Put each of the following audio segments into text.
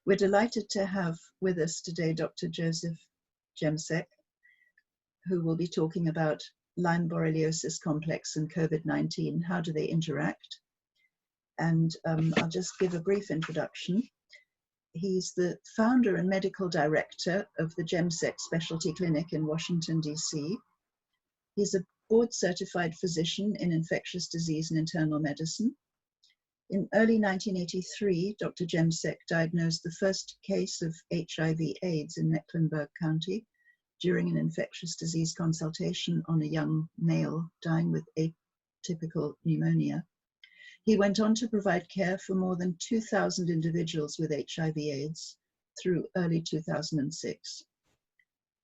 We're delighted to have with us today Dr. Joseph Jemsek, who will be talking about Lyme borreliosis complex and COVID-19. How do they interact? And I'll just give a brief introduction. He's the founder and medical director of the Jemsek Specialty Clinic in Washington, D.C. He's a board-certified physician in infectious disease and internal medicine. In early 1983, Dr. Jemsek diagnosed the first case of HIV/AIDS in Mecklenburg County during an infectious disease consultation on a young male dying with atypical pneumonia. He went on to provide care for more than 2,000 individuals with HIV/AIDS through early 2006.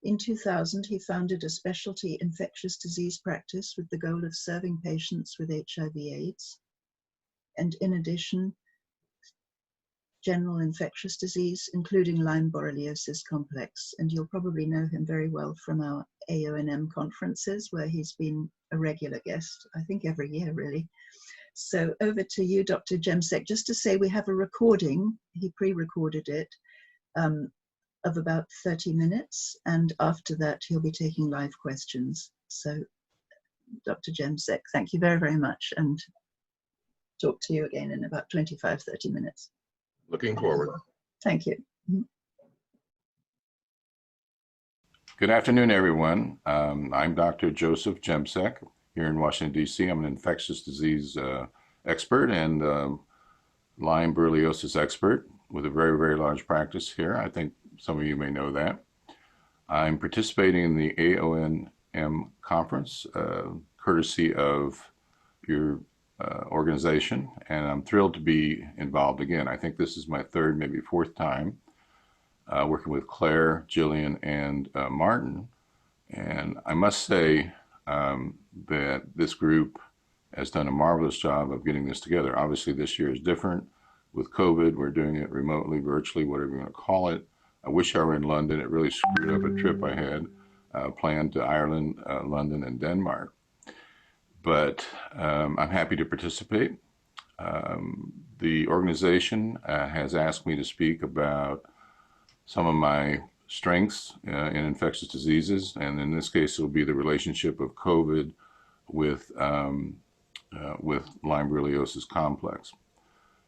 In 2000, he founded a specialty infectious disease practice with the goal of serving patients with HIV/AIDS. And in addition, general infectious disease, including Lyme borreliosis complex. And you'll probably know him very well from our AONM conferences, where he's been a regular guest, I think every year, really. So over to you, Dr. Jemsek. Just to say, we have a recording, he pre-recorded it, of about 30 minutes. And after that, he'll be taking live questions. So Dr. Jemsek, thank you very, very much. And talk to you again in about 25, 30 minutes. Looking forward. Thank you. Good afternoon, everyone. I'm Dr. Joseph Jemsek here in Washington, D.C. I'm an infectious disease expert and Lyme borreliosis expert with a very, very large practice here. I think some of you may know that. I'm participating in the AONM conference, courtesy of your organization, and I'm thrilled to be involved again. I think this is my third, maybe fourth time working with Claire, Jillian, and Martin. And I must say that this group has done a marvelous job of getting this together. Obviously, this year is different. With COVID, we're doing it remotely, virtually, whatever you want to call it. I wish I were in London. It really screwed up a trip I had planned to Ireland, London, and Denmark. But I'm happy to participate. The organization has asked me to speak about some of my strengths in infectious diseases, and in this case, it will be the relationship of COVID with Lyme borreliosis complex.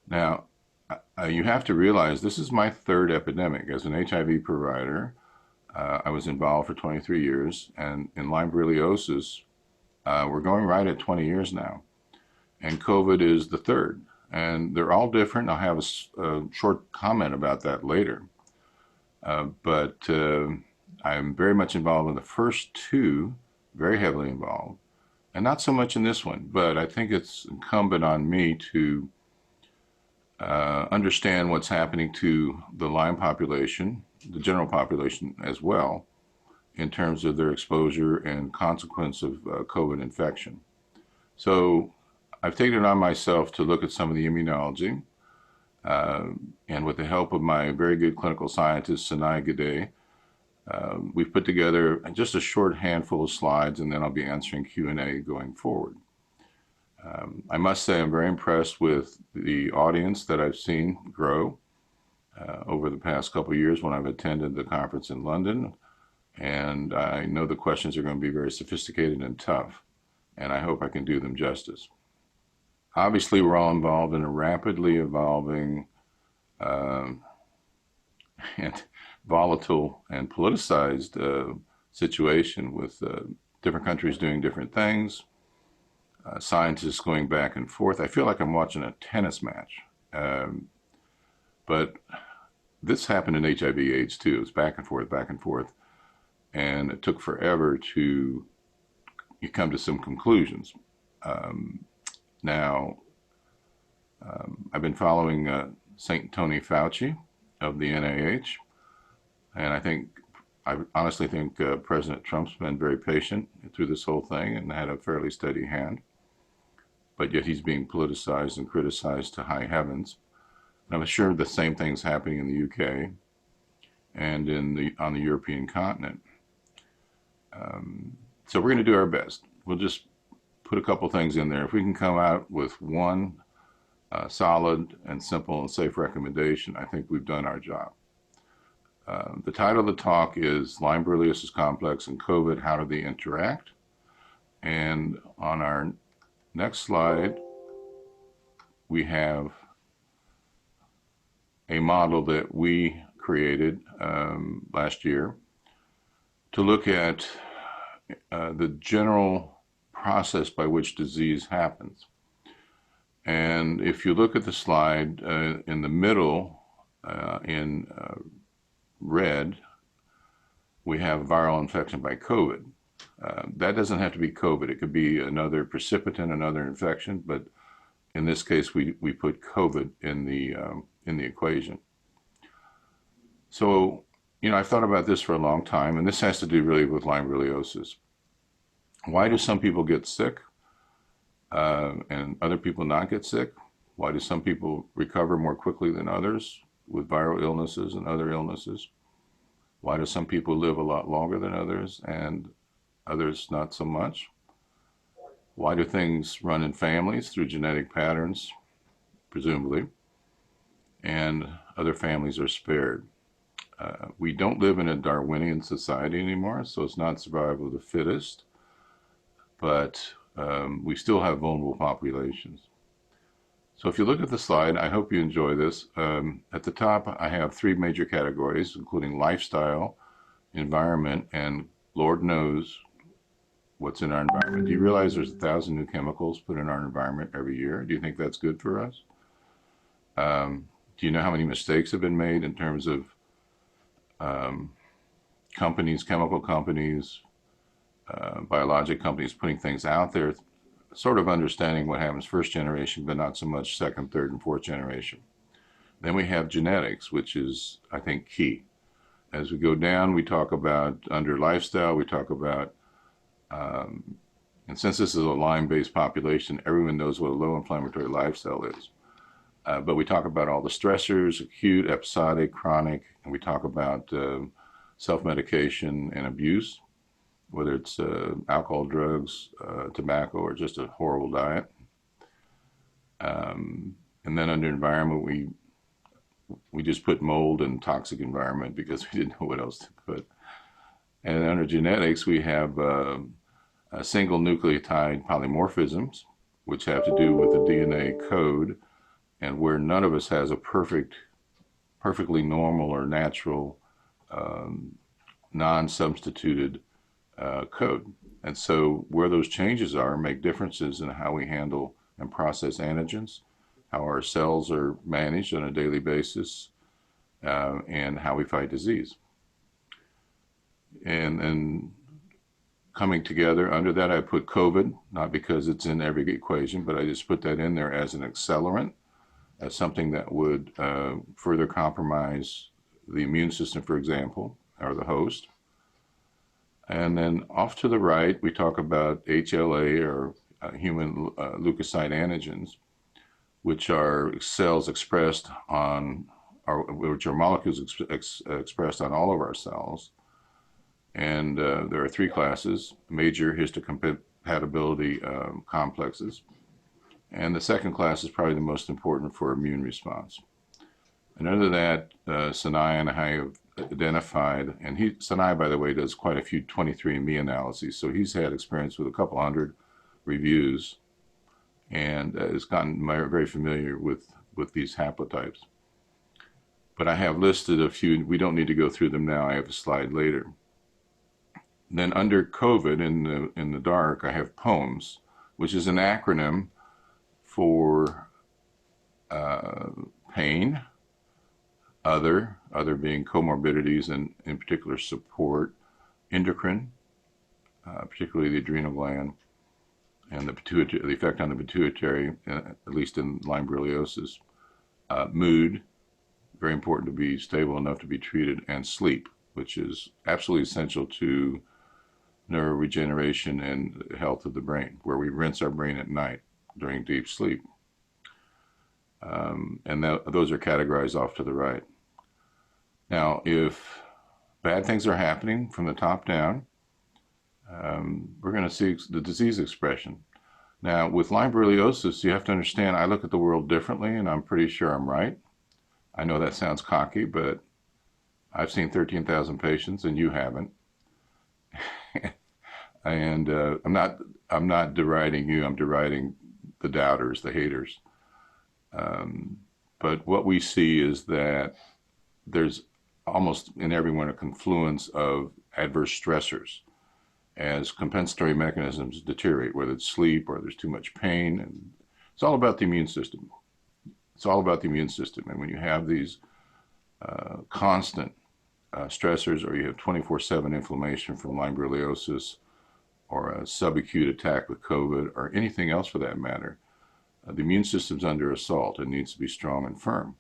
Now, you have to realize this is my third epidemic. As an HIV provider, I was involved for 23 years, and in Lyme borreliosis, we're going right at 20 years now, and COVID is the third, and they're all different. I'll have a short comment about that later, but I'm very much involved in the first two, very heavily involved, and not so much in this one, but I think it's incumbent on me to understand what's happening to the Lyme population, the general population as well, in terms of their exposure and consequence of COVID infection. So I've taken it on myself to look at some of the immunology, and with the help of my very good clinical scientist, Sinai Gade, we've put together just a short handful of slides, and then I'll be answering Q&A going forward. I must say I'm very impressed with the audience that I've seen grow over the past couple of years when I've attended the conference in London. And I know the questions are going to be very sophisticated and tough, and I hope I can do them justice. Obviously, we're all involved in a rapidly evolving and volatile and politicized situation with different countries doing different things, scientists going back and forth. I feel like I'm watching a tennis match. But this happened in HIV/AIDS too. It was back and forth, back and forth. And it took forever to come to some conclusions. Now, I've been following St. Tony Fauci of the NIH, and I honestly think President Trump's been very patient through this whole thing and had a fairly steady hand, but yet he's being politicized and criticized to high heavens. And I'm sure the same thing's happening in the UK and on the European continent. So we're going to do our best. We'll just put a couple things in there. If we can come out with one solid and simple and safe recommendation, I think we've done our job. The title of the talk is Lyme Borreliosis Complex and COVID, How Do They Interact? And on our next slide, we have a model that we created last year to look at the general process by which disease happens. And if you look at the slide in the middle, in red, we have viral infection by COVID. That doesn't have to be COVID. It could be another precipitant, another infection, but in this case, we put COVID in the equation. So, I've thought about this for a long time, and this has to do really with Lyme borreliosis. Why do some people get sick and other people not get sick? Why do some people recover more quickly than others with viral illnesses and other illnesses? Why do some people live a lot longer than others and others not so much? Why do things run in families through genetic patterns, presumably, and other families are spared? We don't live in a Darwinian society anymore, so it's not survival of the fittest, but we still have vulnerable populations. So if you look at the slide, I hope you enjoy this. At the top, I have three major categories, including lifestyle, environment, and Lord knows what's in our environment. Do you realize there's 1,000 new chemicals put in our environment every year? Do you think that's good for us? Do you know how many mistakes have been made in terms of companies, chemical companies, biologic companies putting things out there, sort of understanding what happens first generation, but not so much second, third, and fourth generation. Then we have genetics, which is, I think, key. As we go down, we talk about under lifestyle, we talk about, and since this is a Lyme-based population, everyone knows what a low inflammatory lifestyle is. But we talk about all the stressors, acute, episodic, chronic, and we talk about self-medication and abuse, whether it's alcohol, drugs, tobacco, or just a horrible diet. And then under environment, we just put mold and toxic environment because we didn't know what else to put. And under genetics, we have single nucleotide polymorphisms, which have to do with the DNA code, and where none of us has a perfectly normal or natural non-substituted code. And so where those changes are make differences in how we handle and process antigens, how our cells are managed on a daily basis, and how we fight disease. And coming together under that, I put COVID, not because it's in every equation, but I just put that in there as an accelerant, as something that would further compromise the immune system, for example, or the host. And then off to the right, we talk about HLA, or human leukocyte antigens, which are cells expressed on, which are molecules expressed on all of our cells. And there are three classes: major histocompatibility complexes. And the second class is probably the most important for immune response. And under that, Sinai and I have identified, and Sinai, by the way, does quite a few 23andMe analyses, so he's had experience with a couple hundred reviews and has gotten very familiar with these haplotypes. But I have listed a few. We don't need to go through them now. I have a slide later. Then under COVID, in the dark, I have POEMS, which is an acronym for pain, other being comorbidities and in particular support, endocrine, particularly the adrenal gland, and the effect on the pituitary, at least in Lyme borreliosis, mood, very important to be stable enough to be treated, and sleep, which is absolutely essential to neuroregeneration and health of the brain, where we rinse our brain at night during deep sleep. And those are categorized off to the right. Now, if bad things are happening from the top down, we're going to see the disease expression. Now, with Lyme borreliosis, you have to understand I look at the world differently, and I'm pretty sure I'm right. I know that sounds cocky, but I've seen 13,000 patients, and you haven't. And I'm not deriding you. I'm deriding the doubters, the haters. But what we see is that there's almost in everyone a confluence of adverse stressors as compensatory mechanisms deteriorate, whether it's sleep or there's too much pain. And it's all about the immune system. It's all about the immune system. And when you have these constant stressors, or you have 24/7 inflammation from Lyme borreliosis, or a subacute attack with COVID, or anything else for that matter, the immune system's under assault and needs to be strong and firm.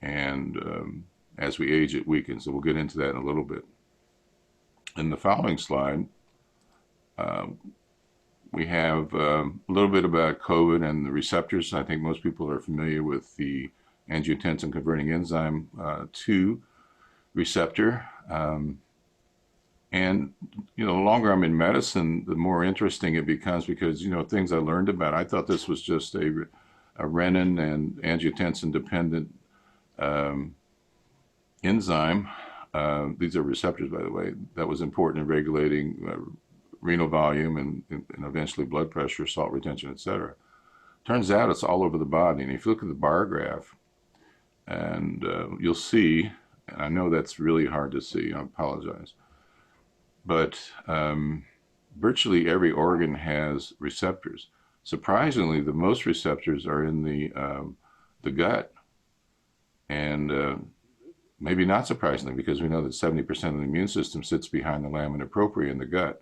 And as we age, it weakens. So we'll get into that in a little bit. In the following slide, we have a little bit about COVID and the receptors. I think most people are familiar with the angiotensin converting enzyme 2 receptor. And, the longer I'm in medicine, the more interesting it becomes because, things I learned about. I thought this was just a renin and angiotensin dependent enzyme. These are receptors, by the way, that was important in regulating renal volume and eventually blood pressure, salt retention, etc. Turns out it's all over the body. And if you look at the bar graph, and you'll see, and I know that's really hard to see, I apologize, but virtually every organ has receptors. Surprisingly, the most receptors are in the gut. And maybe not surprisingly, because we know that 70% of the immune system sits behind the lamina propria in the gut.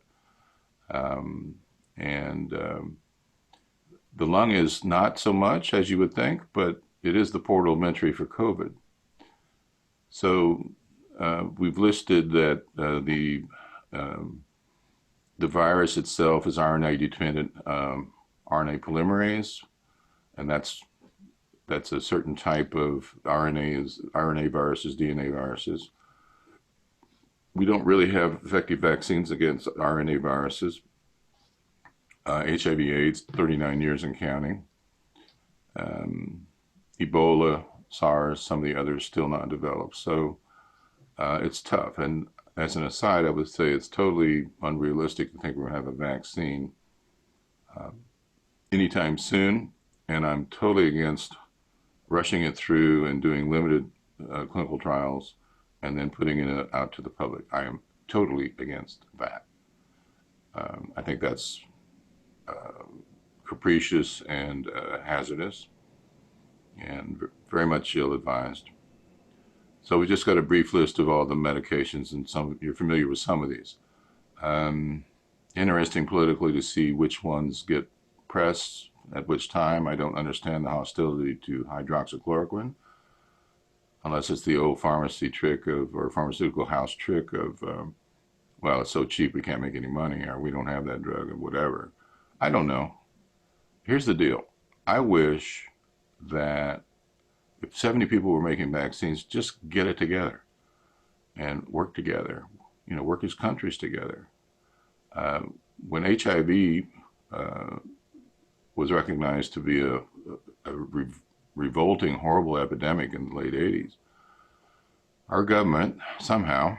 The lung is not so much as you would think, but it is the portal of entry for COVID. So we've listed that the virus itself is RNA-dependent RNA polymerase, and that's a certain type of RNA viruses, DNA viruses. We don't really have effective vaccines against RNA viruses. HIV/AIDS, 39 years and counting. Ebola, SARS, some of the others still not developed. So it's tough. And as an aside, I would say it's totally unrealistic to think we're going to have a vaccine anytime soon. And I'm totally against rushing it through and doing limited clinical trials and then putting it out to the public. I am totally against that. I think that's capricious and hazardous and very much ill-advised. So we just got a brief list of all the medications, and you're familiar with some of these. Interesting politically to see which ones get press at which time. I don't understand the hostility to hydroxychloroquine, unless it's the old pharmacy trick or pharmaceutical house trick of, well, it's so cheap we can't make any money, or we don't have that drug, or whatever. I don't know. Here's the deal. I wish that if 70 people were making vaccines, just get it together and work together, work as countries together. When HIV was recognized to be a revolting, horrible epidemic in the late 80s, our government somehow,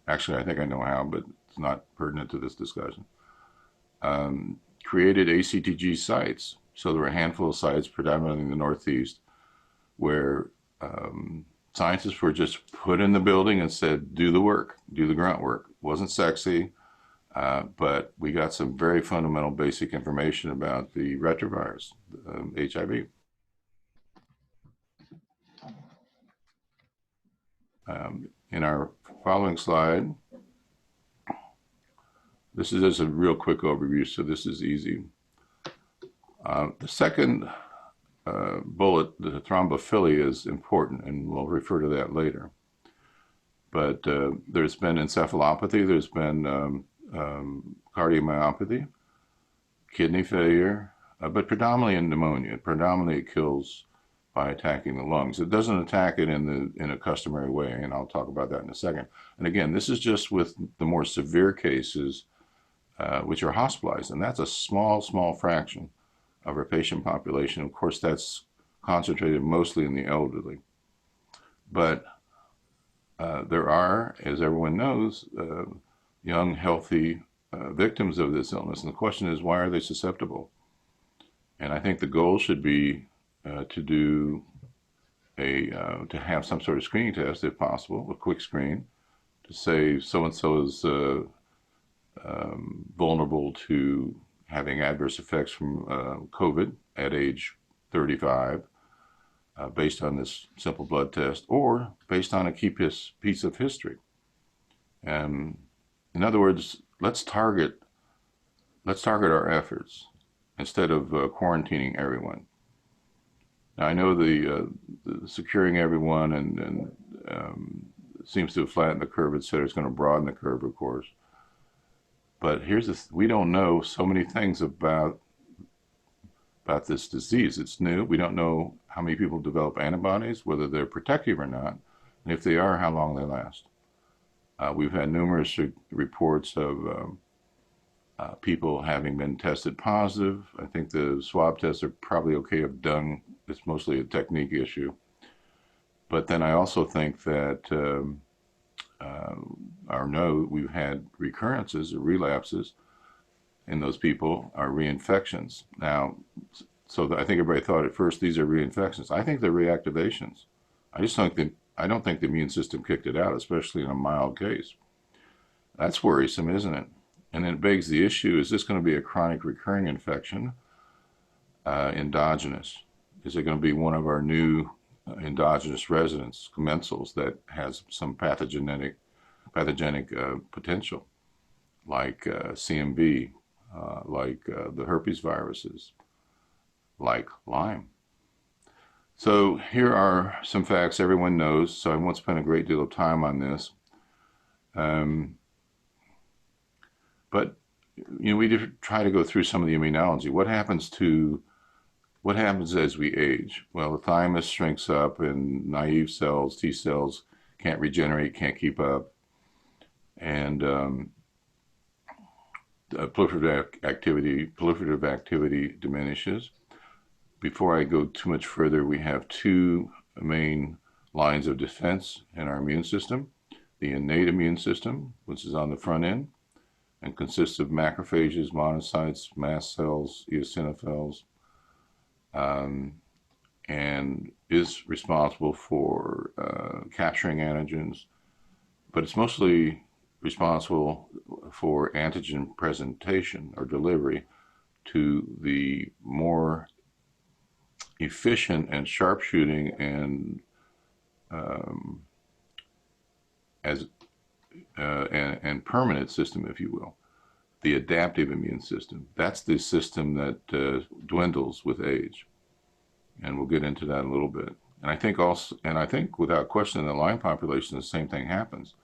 actually I think I know how, but it's not pertinent to this discussion, created ACTG sites. So there were a handful of sites, predominantly in the Northeast, where scientists were just put in the building and said, do the work, do the grunt work. Wasn't sexy, but we got some very fundamental basic information about the retrovirus, HIV. In our following slide, this is just a real quick overview, so this is easy. The second bullet, the thrombophilia, is important, and we'll refer to that later. But there's been encephalopathy, there's been cardiomyopathy, kidney failure, but predominantly in pneumonia. Predominantly it kills by attacking the lungs. It doesn't attack it in a customary way, and I'll talk about that in a second. And again, this is just with the more severe cases which are hospitalized, and that's a small fraction of our patient population. Of course, that's concentrated mostly in the elderly. But there are, as everyone knows, young, healthy victims of this illness. And the question is, why are they susceptible? And I think the goal should be to have some sort of screening test, if possible, a quick screen, to say so-and-so is vulnerable to having adverse effects from COVID at age 35, based on this simple blood test, or based on a key piece of history. In other words, let's target our efforts instead of quarantining everyone. Now, I know the securing everyone and seems to have flattened the curve, et cetera. It's going to broaden the curve, of course. But we don't know so many things about this disease. It's new. We don't know how many people develop antibodies, whether they're protective or not, and if they are, how long they last. We've had numerous reports of people having been tested positive. I think the swab tests are probably okay if done. It's mostly a technique issue. But then I also think that we've had recurrences or relapses in those people, are reinfections. Now, I think everybody thought at first these are reinfections. I think they're reactivations. I don't think the immune system kicked it out, especially in a mild case. That's worrisome, isn't it? And then it begs the issue, is this going to be a chronic recurring infection, endogenous? Is it going to be one of our new endogenous residents, commensals, that has some pathogenic potential, like CMV, like the herpes viruses, like Lyme? So here are some facts everyone knows, so I won't spend a great deal of time on this. But we try to go through some of the immunology. What happens as we age? Well, the thymus shrinks up, and naive cells, T cells, can't regenerate, can't keep up, and proliferative activity diminishes. Before I go too much further, we have two main lines of defense in our immune system: the innate immune system, which is on the front end and consists of macrophages, monocytes, mast cells, eosinophils, and is responsible for capturing antigens, but it's mostly responsible for antigen presentation or delivery to the more efficient and sharpshooting and permanent system, if you will, the adaptive immune system. That's the system that dwindles with age, and we'll get into that in a little bit. And I think without question, in the Lyme population, the same thing happens.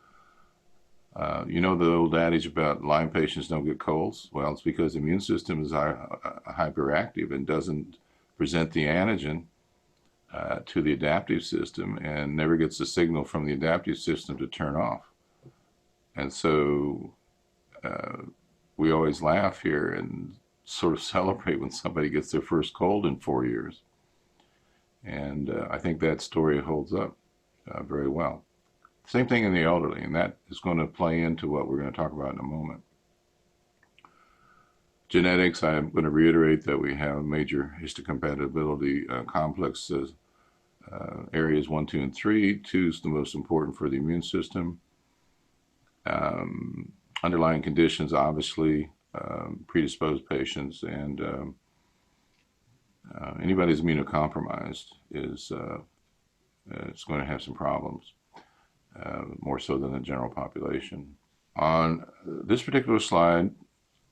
The old adage about Lyme patients don't get colds? Well, it's because the immune system is hyperactive and doesn't present the antigen to the adaptive system, and never gets the signal from the adaptive system to turn off. And so we always laugh here and sort of celebrate when somebody gets their first cold in 4 years. And I think that story holds up very well. Same thing in the elderly, and that is going to play into what we're going to talk about in a moment. Genetics, I'm going to reiterate that we have major histocompatibility complex areas 1, 2, and 3. 2 is the most important for the immune system. Underlying conditions, obviously, predisposed patients, and anybody who's immunocompromised is going to have some problems, more so than the general population. On this particular slide,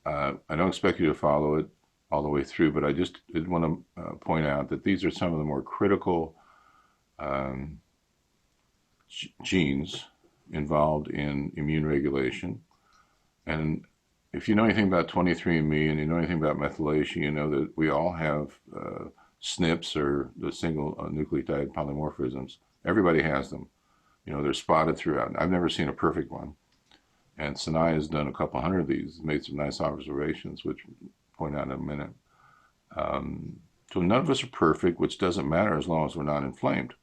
I don't expect you to follow it all the way through, but I just did want to point out that these are some of the more critical genes involved in immune regulation. And if you know anything about 23andMe and you know anything about methylation, you know that we all have SNPs, or the single nucleotide polymorphisms. Everybody has them. They're spotted throughout. I've never seen a perfect one. And Sinai has done a couple hundred of these, made some nice observations, which I'll point out in a minute. So none of us are perfect, which doesn't matter as long as we're not inflamed.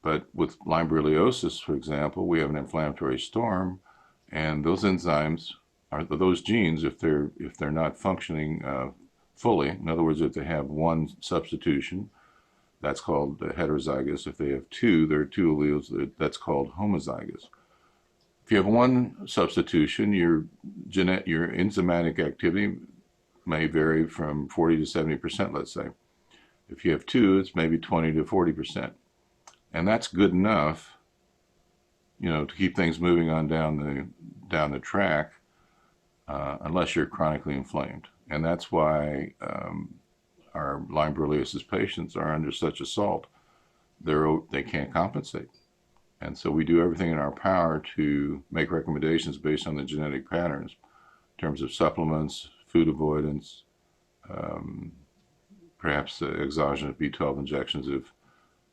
But with Lyme borreliosis, for example, we have an inflammatory storm, and those enzymes are those genes, if they're not functioning fully. In other words, if they have one substitution, that's called heterozygous. If they have two, there are two alleles, that's called homozygous. If you have one substitution, your enzymatic activity may vary from 40 to 70%, let's say. If you have two, it's maybe 20 to 40%. And that's good enough, to keep things moving on down the track, unless you're chronically inflamed. And that's why our Lyme borreliosis patients are under such assault. They can't compensate. And so we do everything in our power to make recommendations based on the genetic patterns in terms of supplements, food avoidance, perhaps exogenous B12 injections if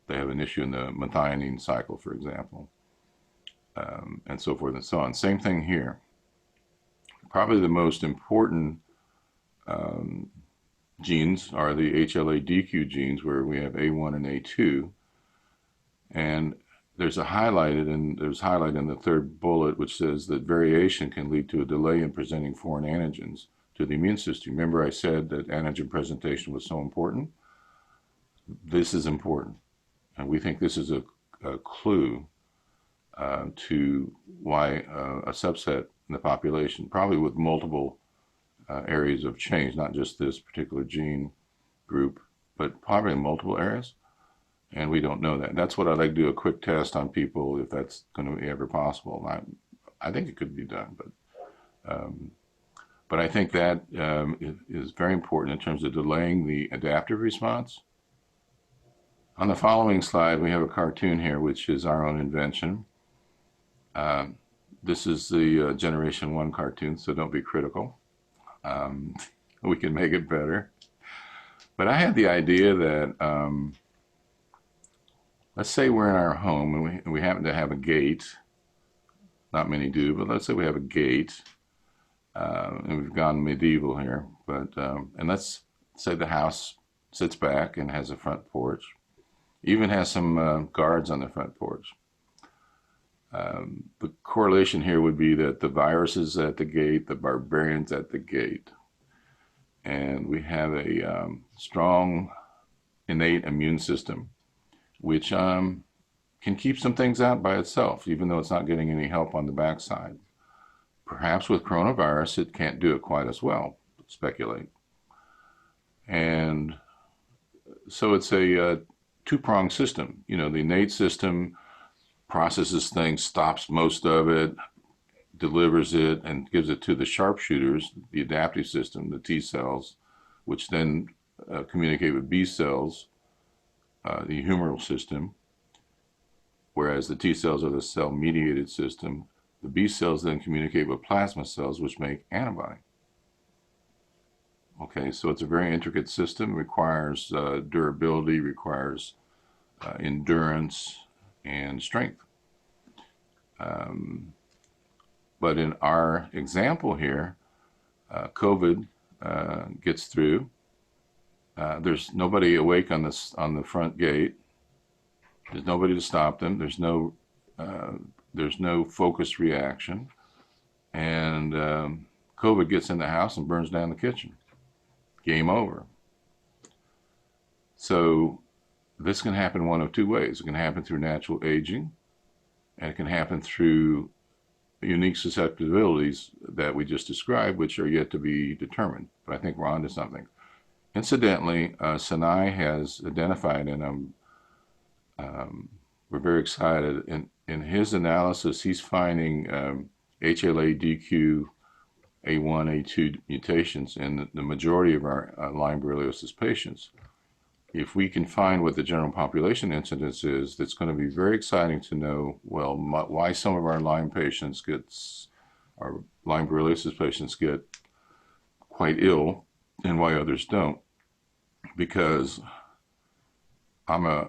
they have an issue in the methionine cycle, for example, and so forth and so on. Same thing here. Probably the most important genes are the HLA-DQ genes, where we have A1 and A2. And there's highlight in the third bullet, which says that variation can lead to a delay in presenting foreign antigens to the immune system. Remember I said that antigen presentation was so important? This is important. And we think this is a clue to why a subset in the population, probably with multiple areas of change, not just this particular gene group, but probably in multiple areas. And we don't know that. That's what I'd like to do, a quick test on people, if that's going to be ever possible. I think it could be done, but I think that is very important in terms of delaying the adaptive response. On the following slide, we have a cartoon here, which is our own invention. This is the Generation 1 cartoon, so don't be critical. We can make it better. But I had the idea that, let's say we're in our home and we happen to have a gate. Not many do, but let's say we have a gate. And we've gone medieval here. And let's say the house sits back and has a front porch. Even has some guards on the front porch. The correlation here would be that the virus is at the gate, the barbarian's at the gate. And we have a strong innate immune system, which can keep some things out by itself, even though it's not getting any help on the backside. Perhaps with coronavirus, it can't do it quite as well, speculate. And so it's a two-pronged system. The innate system processes things, stops most of it, delivers it, and gives it to the sharpshooters, the adaptive system, the T cells, which then communicate with B cells, the humoral system, whereas the T cells are the cell-mediated system. The B cells then communicate with plasma cells, which make antibody. Okay, so it's a very intricate system, requires durability, requires endurance and strength. But in our example here, COVID gets through. There's nobody awake on the front gate. There's nobody to stop them. There's no focused reaction, and COVID gets in the house and burns down the kitchen. Game over. So this can happen one of two ways. It can happen through natural aging, and it can happen through unique susceptibilities that we just described, which are yet to be determined. But I think we're onto something. Incidentally, Sinai has identified, and we're very excited. In his analysis, he's finding HLA-DQ A1, A2 mutations in the majority of our Lyme borreliosis patients. If we can find what the general population incidence is, that's going to be very exciting to know, well, why some of our Lyme borreliosis patients get quite ill and why others don't. Because I'm a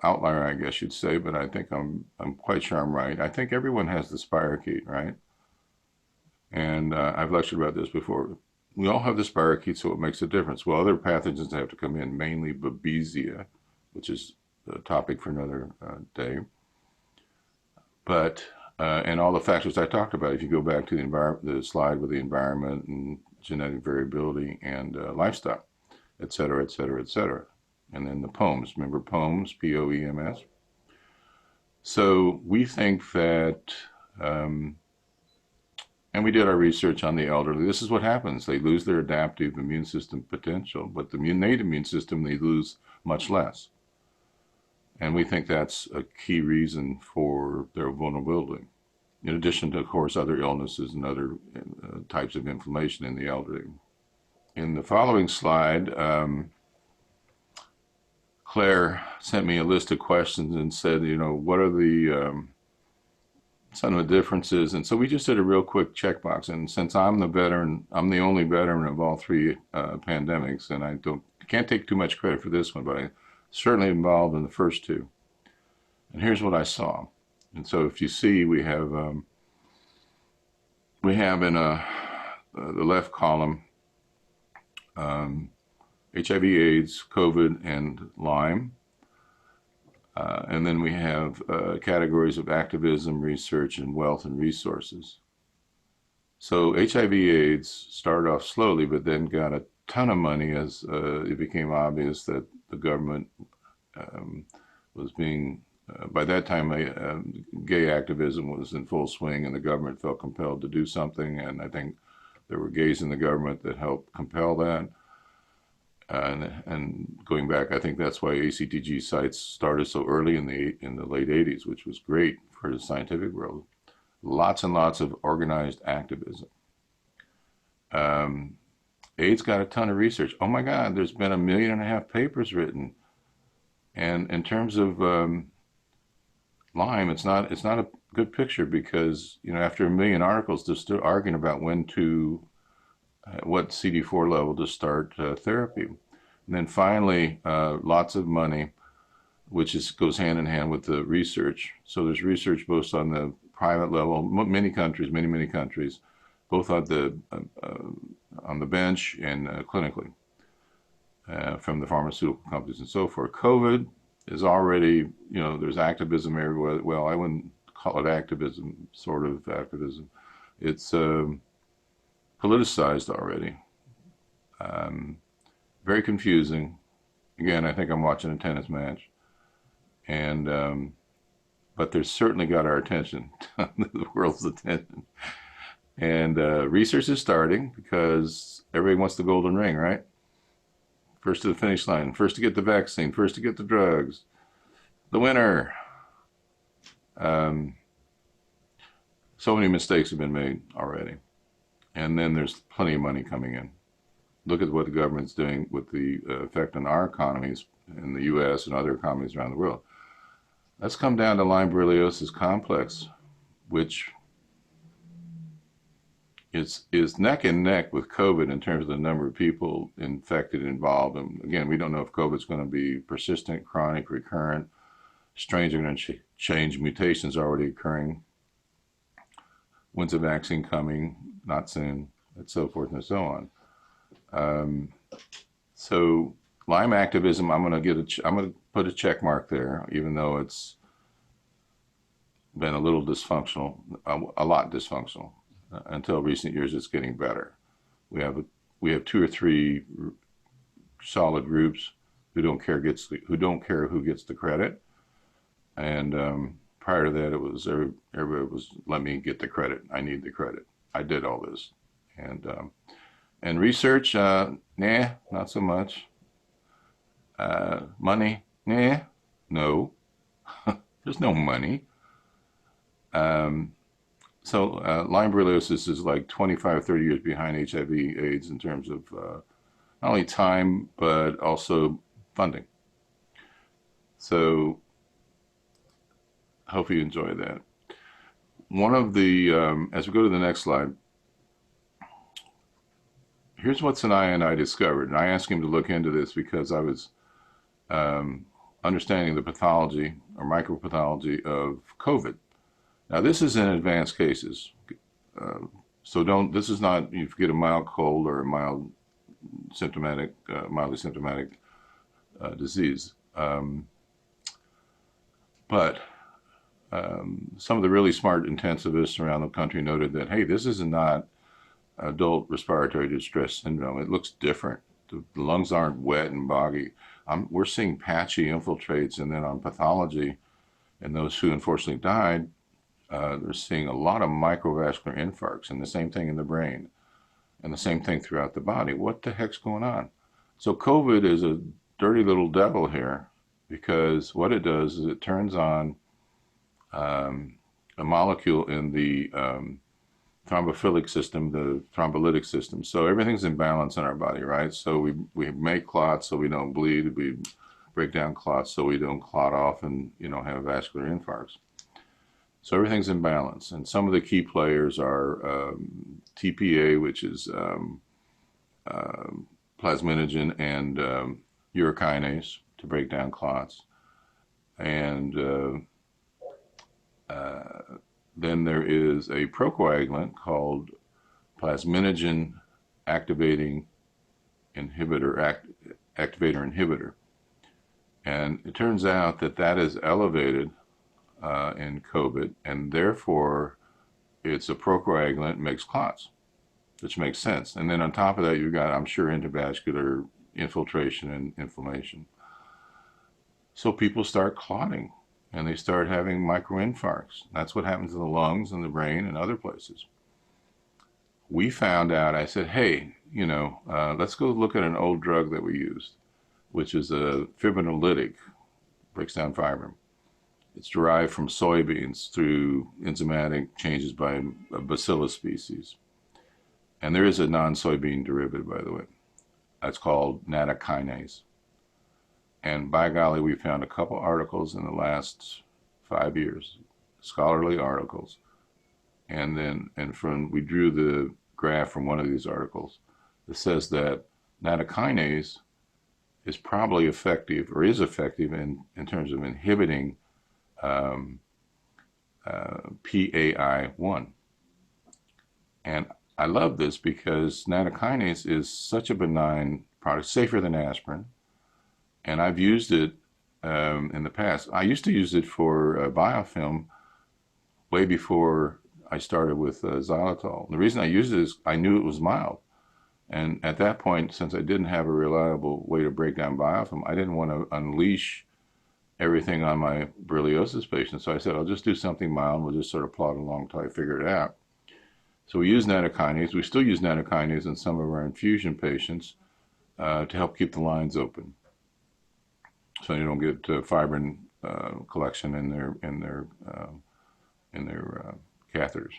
outlier, I guess you'd say, but I think I'm quite sure I'm right. I think everyone has the spirochete, right? And I've lectured about this before. We all have the spirochete, so it makes a difference. Well, other pathogens have to come in, mainly Babesia, which is a topic for another day. But and all the factors I talked about, if you go back to the slide with the environment and genetic variability and lifestyle, et cetera, et cetera, et cetera. And then the POEMS, remember POEMS, POEMS? So we think that, and we did our research on the elderly. This is what happens. They lose their adaptive immune system potential, but the innate immune system, they lose much less. And we think that's a key reason for their vulnerability. In addition to, of course, other illnesses and other types of inflammation in the elderly. In the following slide, Claire sent me a list of questions and said, what are the some of the differences? And so we just did a real quick checkbox. And since I'm the veteran, I'm the only veteran of all three pandemics, and I can't take too much credit for this one, but I certainly involved in the first two. And here's what I saw. And so if you see, we have in the left column HIV/AIDS, COVID, and Lyme. And then we have categories of activism, research, and wealth and resources. So HIV/AIDS started off slowly, but then got a ton of money as it became obvious that the government was being, by that time, gay activism was in full swing, and the government felt compelled to do something. And I think there were gays in the government that helped compel that. And going back, I think that's why ACTG sites started so early in the late 80s, which was great for the scientific world. Lots and lots of organized activism. AIDS got a ton of research. Oh my God, there's been 1.5 million papers written. And in terms of Lyme, it's not a good picture because after 1 million articles, they're still arguing about what CD4 level to start therapy. And then finally, lots of money, which goes hand in hand with the research. So there's research both on the private level, many countries, both on the bench and clinically, from the pharmaceutical companies and so forth. COVID is already, there's activism everywhere. Well, I wouldn't call it activism, sort of activism. It's politicized already. Very confusing. Again, I think I'm watching a tennis match. And but they've certainly got our attention, the world's attention. And research is starting because everybody wants the golden ring, right? First to the finish line, first to get the vaccine, first to get the drugs, the winner. So many mistakes have been made already. And then there's plenty of money coming in. Look at what the government's doing with the effect on our economies in the U.S. and other economies around the world. Let's come down to Lyme Borreliosis complex, which is neck and neck with COVID in terms of the number of people infected, involved. And again, we don't know if COVID's going to be persistent, chronic, recurrent. Strains are going to change. Mutations are already occurring. When's the vaccine coming? Not soon, and so forth and so on. So Lyme activism, I'm going to put a check mark there, even though it's been a little dysfunctional, a lot dysfunctional. Until recent years, it's getting better. We have 2 or 3 solid groups who don't care who gets the credit, and prior to that, it was everybody was let me get the credit. I need the credit. I did all this, and research, nah, not so much. Money, nah, no. There's no money. So Lyme Borreliosis is like 25, 30 years behind HIV/AIDS in terms of not only time, but also funding. So hope you enjoy that. One of the, as we go to the next slide, here's what Sanaya and I discovered. And I asked him to look into this because I was understanding the pathology or micropathology of COVID. Now, this is in advanced cases. So don't, this is not, you get a mild cold or a mildly symptomatic disease. But some of the really smart intensivists around the country noted that, hey, this is not adult respiratory distress syndrome. It looks different. The lungs aren't wet and boggy. We're seeing patchy infiltrates, and then on pathology, and those who unfortunately died, they're seeing a lot of microvascular infarcts, and the same thing in the brain, and the same thing throughout the body. What the heck's going on? So COVID is a dirty little devil here, because what it does is it turns on a molecule in the thrombophilic system, the thrombolytic system. So everything's in balance in our body, right? So we make clots so we don't bleed. We break down clots so we don't clot off and have vascular infarcts. So everything's in balance. And some of the key players are TPA, which is plasminogen, and urokinase to break down clots. And then there is a procoagulant called plasminogen activator inhibitor. And it turns out that is elevated in COVID, and therefore it's a procoagulant, makes clots, which makes sense. And then on top of that, you've got, I'm sure, intravascular infiltration and inflammation. So people start clotting, and they start having microinfarcts. That's what happens in the lungs and the brain and other places. We found out, I said, hey, let's go look at an old drug that we used, which is a fibrinolytic, breaks down fibrin. It's derived from soybeans through enzymatic changes by a bacillus species. And there is a non-soybean derivative, by the way. That's called nattokinase. And by golly, we found a couple articles in the last 5 years, scholarly articles. And we drew the graph from one of these articles that says that nattokinase is probably effective, or is effective in terms of inhibiting PAI1. And I love this because nattokinase is such a benign product, safer than aspirin. And I've used it in the past. I used to use it for biofilm way before I started with xylitol. The reason I used it is I knew it was mild. And at that point, since I didn't have a reliable way to break down biofilm, I didn't want to unleash everything on my borreliosis patients. So I said, I'll just do something mild. We'll just sort of plod along until I figure it out. So we use nattokinase. We still use nattokinase in some of our infusion patients to help keep the lines open, so you don't get fibrin collection in their catheters.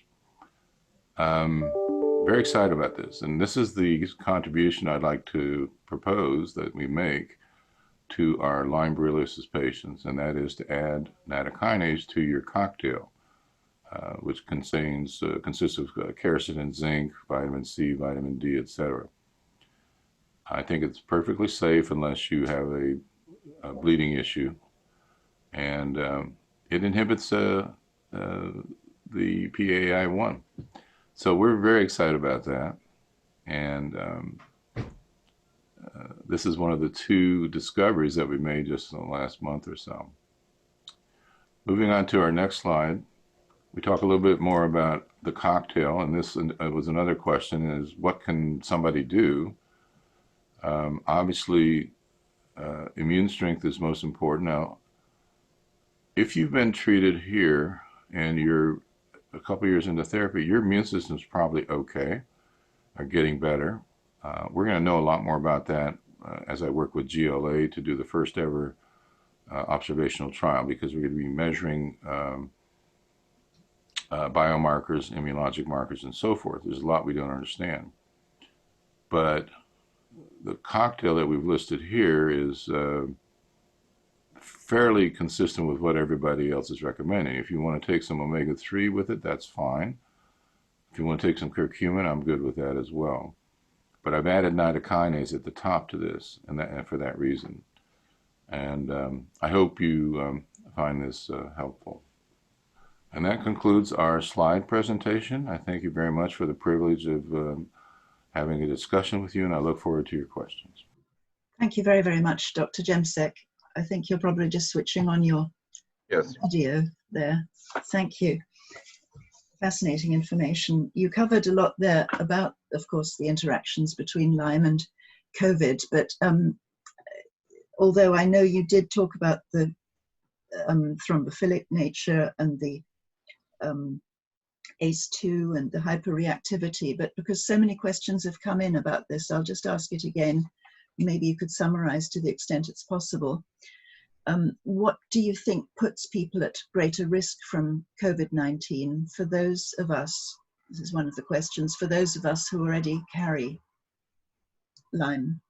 Very excited about this, and this is the contribution I'd like to propose that we make to our Lyme borreliosis patients, and that is to add nattokinase to your cocktail, which consists of quercetin, zinc, vitamin C, vitamin D, etc. I think it's perfectly safe unless you have a bleeding issue, and it inhibits the PAI1. So we're very excited about that, and this is one of the 2 discoveries that we made just in the last month or so. Moving on to our next slide, we talk a little bit more about the cocktail, and this was another question, is what can somebody do? Obviously, immune strength is most important. Now, if you've been treated here and you're a couple years into therapy, your immune system's probably okay, or getting better. We're going to know a lot more about that as I work with GLA to do the first ever observational trial, because we're going to be measuring biomarkers, immunologic markers, and so forth. There's a lot we don't understand. But the cocktail that we've listed here is fairly consistent with what everybody else is recommending. If you want to take some omega-3 with it, that's fine. If you want to take some curcumin, I'm good with that as well. But I've added nattokinase at the top to this, and for that reason. And I hope you find this helpful. And that concludes our slide presentation. I thank you very much for the privilege of having a discussion with you, and I look forward to your questions. Thank you very, very much, Dr. Jemsek. I think you're probably just switching on your video there. Thank you. Fascinating information. You covered a lot there about, of course, the interactions between Lyme and COVID, but although I know you did talk about the thrombophilic nature and the ACE2 and the hyperreactivity, but because so many questions have come in about this, I'll just ask it again. Maybe you could summarize to the extent it's possible. What do you think puts people at greater risk from COVID-19 for those of us, this is one of the questions, for those of us who already carry Lyme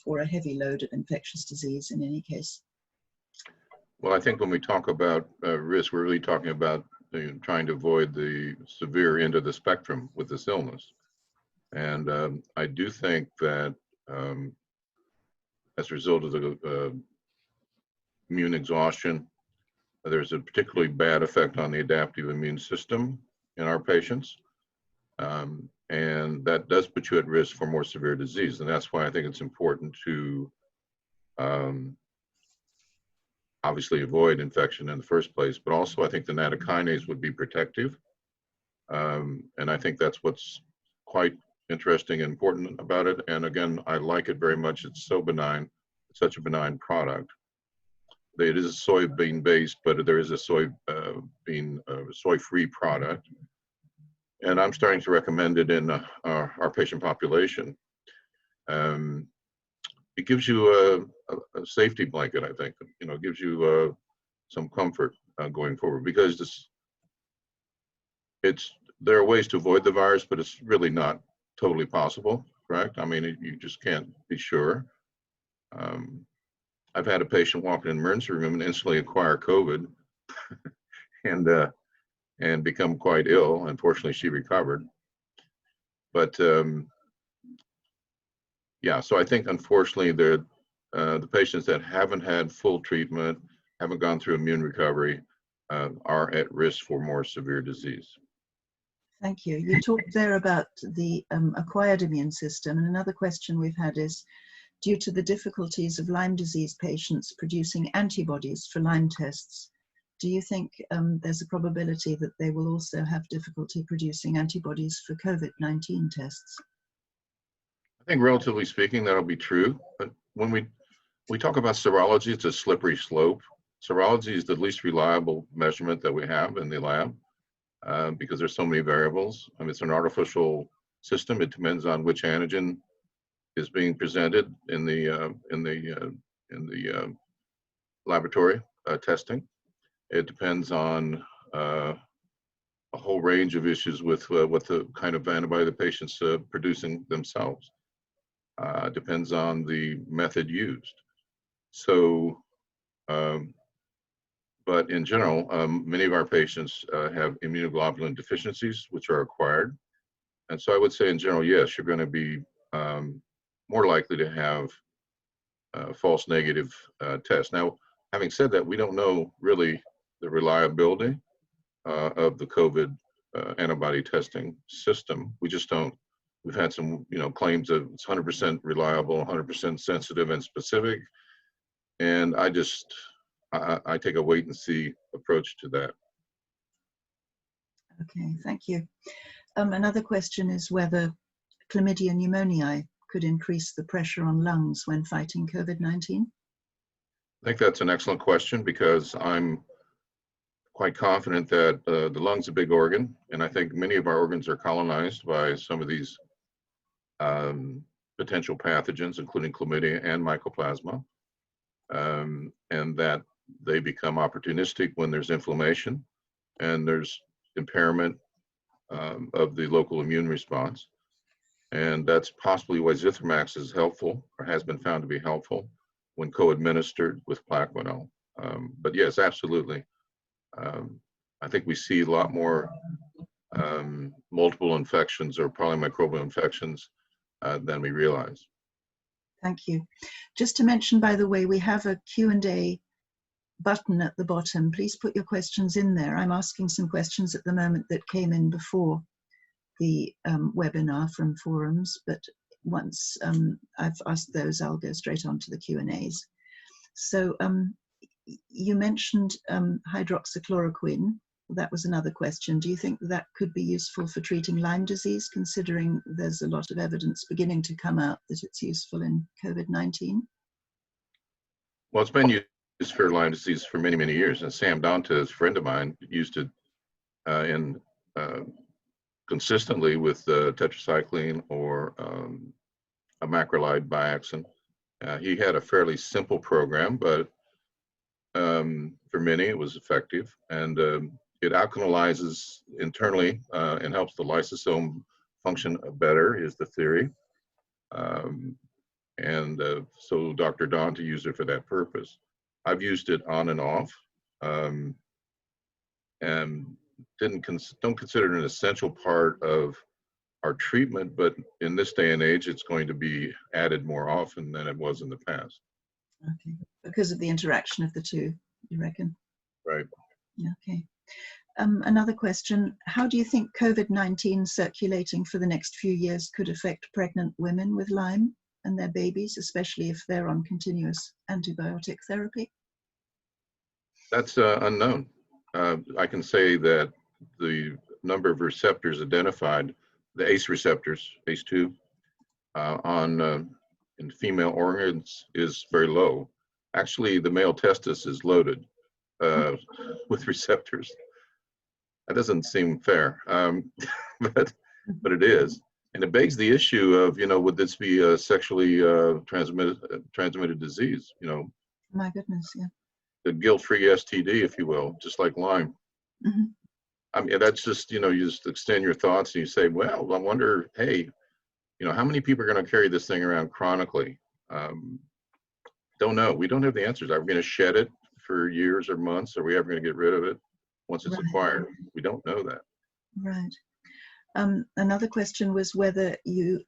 or a heavy load of infectious disease in any case? Well, I think when we talk about risk, we're really talking about trying to avoid the severe end of the spectrum with this illness. And I do think that as a result of the immune exhaustion, there's a particularly bad effect on the adaptive immune system in our patients. And that does put you at risk for more severe disease. And that's why I think it's important to obviously avoid infection in the first place, but also I think the nattokinase would be protective. And I think that's what's quite interesting and important about it. And again, I like it very much. It's so benign, it's such a benign product. It is soybean based, but there is a soy-free product. And I'm starting to recommend it in our patient population. It gives you a safety blanket, I think. It gives you some comfort going forward, because there are ways to avoid the virus, but it's really not totally possible, correct? I mean, you just can't be sure. I've had a patient walk in an emergency room and instantly acquire COVID and become quite ill. Unfortunately, she recovered. But yeah, so I think unfortunately the patients that haven't had full treatment, haven't gone through immune recovery, are at risk for more severe disease. Thank you. You talked there about the acquired immune system, and another question we've had is, due to the difficulties of Lyme disease patients producing antibodies for Lyme tests, do you think there's a probability that they will also have difficulty producing antibodies for COVID-19 tests? I think relatively speaking, that'll be true. But when we talk about serology, it's a slippery slope. Serology is the least reliable measurement that we have in the lab because there's so many variables. I mean, it's an artificial system. It depends on which antigen is being presented in the laboratory testing. It depends on a whole range of issues with what the kind of antibody the patient's producing themselves. Depends on the method used. So, but in general, many of our patients have immunoglobulin deficiencies, which are acquired. And so I would say in general, yes, you're going to be more likely to have false negative tests. Now, having said that, we don't know really the reliability of the COVID antibody testing system. We just don't. We've had some, claims of it's 100% reliable, 100% sensitive and specific, and I take a wait and see approach to that. Okay, thank you. Another question is whether chlamydia pneumoniae could increase the pressure on lungs when fighting COVID-19? I think that's an excellent question, because I'm quite confident that the lung's a big organ, and I think many of our organs are colonized by some of these potential pathogens, including chlamydia and mycoplasma, and that they become opportunistic when there's inflammation and there's impairment of the local immune response. And that's possibly why zithromax is helpful, or has been found to be helpful, when co-administered with Plaquenil. But yes, absolutely. I think we see a lot more multiple infections or polymicrobial infections than we realize. Thank you. Just to mention, by the way, we have a Q&A button at the bottom. Please put your questions in there. I'm asking some questions at the moment that came in before the webinar from forums, but once I've asked those, I'll go straight on to the Q&As. So you mentioned hydroxychloroquine. That was another question. Do you think that could be useful for treating Lyme disease, considering there's a lot of evidence beginning to come out that it's useful in COVID-19? Well, it's been used for Lyme disease for many, many years. And Sam Dantes, a friend of mine, used it consistently with tetracycline or a macrolide Biaxin. He had a fairly simple program, but for many it was effective. And it alkalizes internally and helps the lysosome function better, is the theory. So Dr. Dante used it for that purpose. I've used it on and off, and don't consider it an essential part of our treatment, but in this day and age, it's going to be added more often than it was in the past. Okay, because of the interaction of the two, you reckon? Right. Okay. Another question, how do you think COVID-19 circulating for the next few years could affect pregnant women with Lyme and their babies, especially if they're on continuous antibiotic therapy? That's unknown. I can say that the number of receptors identified, the ACE receptors, ACE2, in female organs is very low. Actually, the male testis is loaded with receptors. That doesn't seem fair, but it is. And it begs the issue of, would this be a sexually transmitted disease? My goodness, yeah. The guilt-free STD, if you will, just like Lyme. Mm-hmm. I mean, that's just, you just extend your thoughts and you say, well, I wonder, hey, how many people are going to carry this thing around chronically? Don't know. We don't have the answers. Are we going to shed it for years or months? Are we ever going to get rid of it once it's acquired? We don't know that. Right. Another question was whether you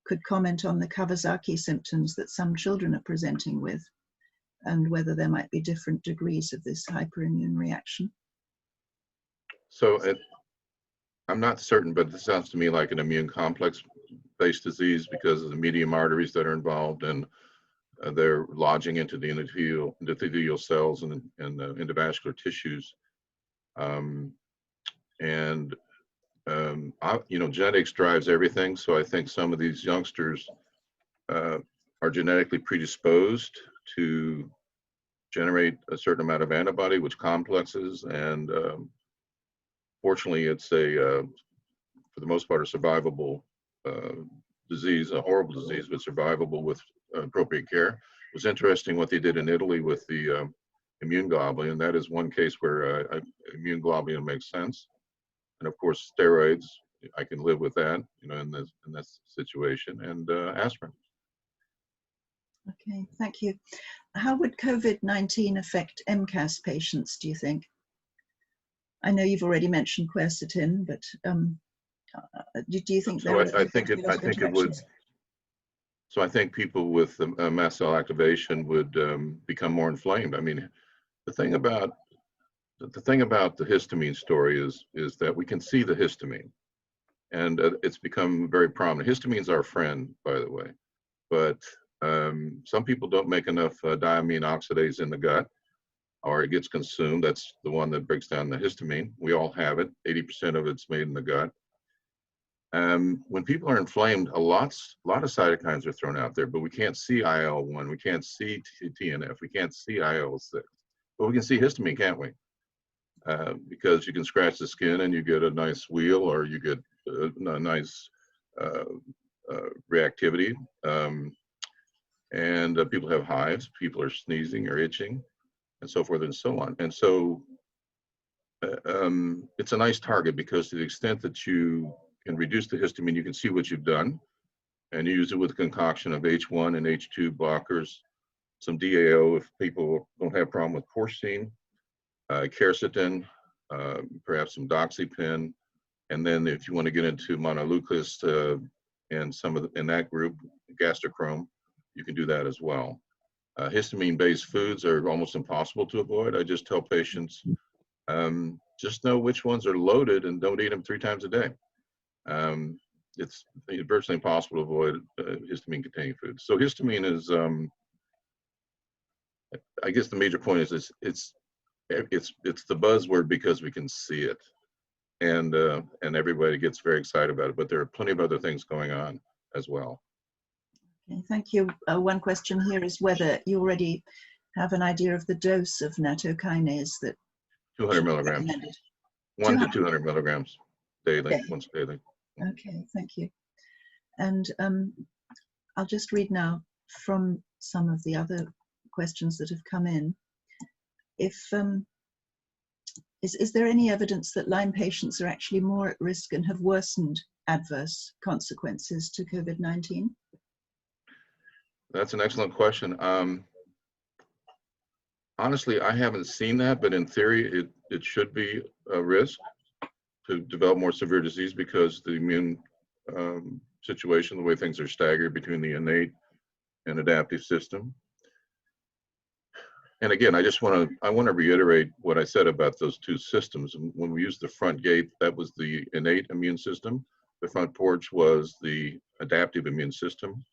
could comment on the Kawasaki symptoms that some children are presenting with, and whether there might be different degrees of this hyperimmune reaction. So I'm not certain, but this sounds to me like an immune complex-based disease because of the medium arteries that are involved, and they're lodging into the endothelial cells and endovascular tissues. Genetics drives everything. So I think some of these youngsters are genetically predisposed to generate a certain amount of antibody, which complexes, and fortunately, it's for the most part, a survivable disease, a horrible disease, but survivable with appropriate care. It was interesting what they did in Italy with the immune globulin. That is one case where immune globulin makes sense. And of course, steroids, I can live with that, in this situation, and aspirin. Okay, thank you. How would COVID-19 affect MCAS patients, do you think? I know you've already mentioned quercetin, but do you think there I think it would. So I think people with mast cell activation would become more inflamed. I mean, the thing about the histamine story is that we can see the histamine, and it's become very prominent. Histamine's our friend, by the way, but some people don't make enough diamine oxidase in the gut, or it gets consumed. That's the one that breaks down the histamine. We all have it. 80% of it's made in the gut. When people are inflamed, a lot of cytokines are thrown out there, but we can't see IL-1, we can't see TNF, we can't see IL-6, but we can see histamine, can't we? Because you can scratch the skin and you get a nice wheal, or you get a nice reactivity. And people have hives, people are sneezing or itching, and so forth and so on. And so it's a nice target, because to the extent that you can reduce the histamine, you can see what you've done, and you use it with a concoction of H1 and H2 blockers, some DAO if people don't have a problem with porcine, quercetin, perhaps some doxypin, and then if you want to get into monoleucas and some of in that group, gastrochrome, you can do that as well. Histamine-based foods are almost impossible to avoid. I just tell patients, just know which ones are loaded and don't eat them 3 times a day. It's virtually impossible to avoid histamine-containing foods. So histamine is, I guess the major point is it's the buzzword because we can see it, and everybody gets very excited about it. But there are plenty of other things going on as well. Okay, thank you. One question here is whether you already have an idea of the dose of nattokinase that 200 milligrams, 1 to 200 milligrams daily, okay. once daily. Okay, thank you. And I'll just read now from some of the other questions that have come in. If is there any evidence that Lyme patients are actually more at risk and have worsened adverse consequences to COVID-19? That's an excellent question. Honestly, I haven't seen that, but in theory, it should be a risk to develop more severe disease because the immune situation, the way things are staggered between the innate and adaptive system. And again, I want to reiterate what I said about those two systems. When we used the front gate, that was the innate immune system. The front porch was the adaptive immune system.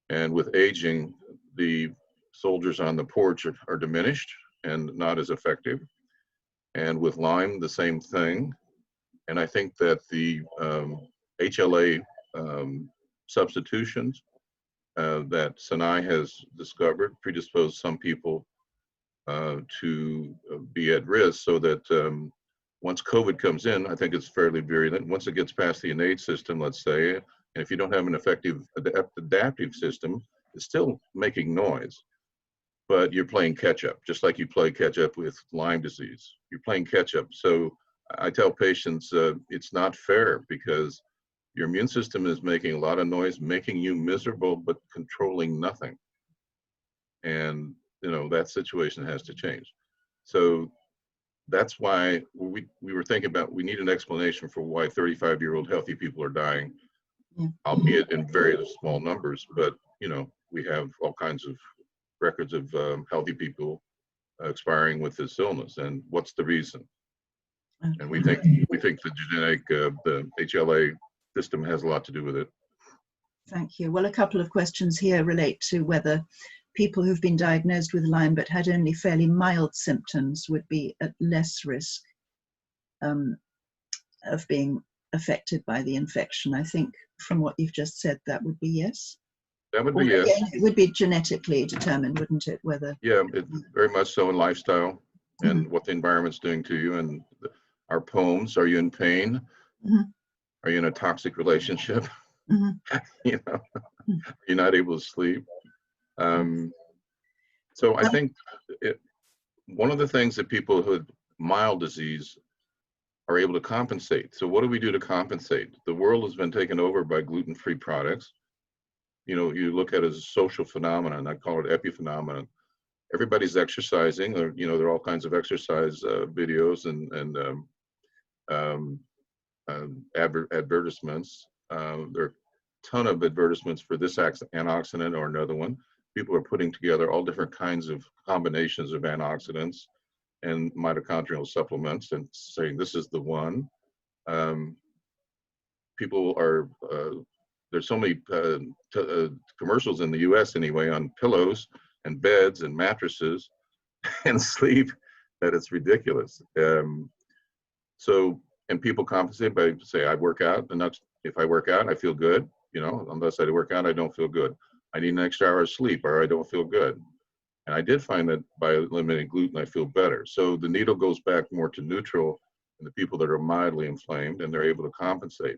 And with aging, the soldiers on the porch are diminished and not as effective. And with Lyme, the same thing. And I think that the HLA substitutions that Sinai has discovered predispose some people to be at risk, so that once COVID comes in, I think it's fairly virulent. Once it gets past the innate system, let's say, and if you don't have an effective adaptive system, it's still making noise, but you're playing catch up, just like you play catch up with Lyme disease. You're playing catch up. So I tell patients it's not fair because your immune system is making a lot of noise, making you miserable, but controlling nothing. And that situation has to change. So that's why we were thinking about, we need an explanation for why 35-year-old healthy people are dying, albeit in very small numbers. But we have all kinds of records of healthy people expiring with this illness, and what's the reason? Okay. And we think the genetic, the HLA system has a lot to do with it. Thank you. Well, a couple of questions here relate to whether people who've been diagnosed with Lyme but had only fairly mild symptoms would be at less risk of being affected by the infection. I think from what you've just said, that would be yes. That would be yes. It would be genetically determined, wouldn't it? Whether it very much so, in lifestyle and what the environment's doing to you, and our poems. Are you in pain? Are you in a toxic relationship? You're not able to sleep. So I think one of the things that people who have mild disease are able to compensate. So what do we do to compensate? The world has been taken over by gluten-free products. You look at it as a social phenomenon. I call it epiphenomenon. Everybody's exercising, or there are all kinds of exercise videos and advertisements. There are a ton of advertisements for this antioxidant or another one. People are putting together all different kinds of combinations of antioxidants and mitochondrial supplements and saying this is the one. People are, there's so many commercials in the US anyway on pillows and beds and mattresses and sleep that it's ridiculous. And people compensate by say, I work out, and if I work out, I feel good. Unless I work out, I don't feel good. I need an extra hour of sleep or I don't feel good. And I did find that by eliminating gluten, I feel better. So the needle goes back more to neutral in the people that are mildly inflamed, and they're able to compensate.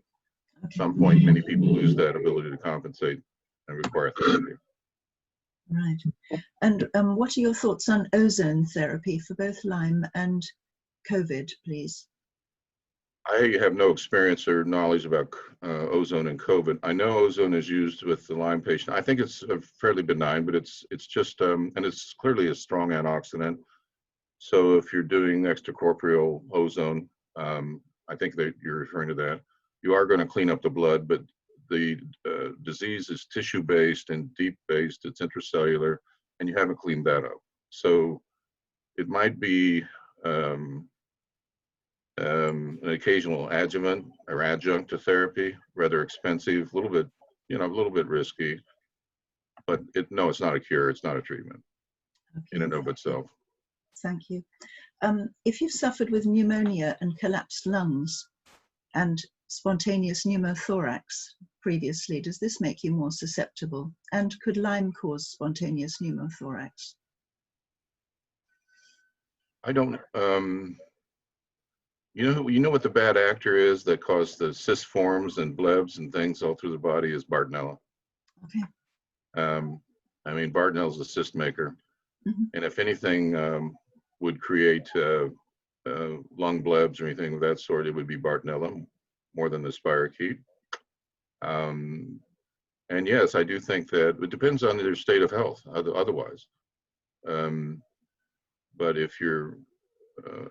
At some point, many people lose that ability to compensate and require therapy. Right. And what are your thoughts on ozone therapy for both Lyme and COVID, please? I have no experience or knowledge about ozone and COVID. I know ozone is used with the Lyme patient. I think it's fairly benign, but it's just, and it's clearly a strong antioxidant. So if you're doing extracorporeal ozone, I think that you're referring to that, you are going to clean up the blood, but the disease is tissue-based and deep-based. It's intracellular. and you haven't cleaned that up. So it might be an occasional adjuvant or adjunct to therapy, rather expensive, a little bit risky, but no, it's not a cure. It's not a treatment in and of itself. Thank you. If you've suffered with pneumonia and collapsed lungs and spontaneous pneumothorax previously, does this make you more susceptible? And could Lyme cause spontaneous pneumothorax? I don't. You know what the bad actor is that caused the cyst forms and blebs and things all through the body is Bartonella. Okay. I mean, Bartonella is a cyst maker, Mm-hmm. and if anything would create lung blebs or anything of that sort, it would be Bartonella more than the spirochete. And yes, I do think that it depends on their state of health. Otherwise, but if you're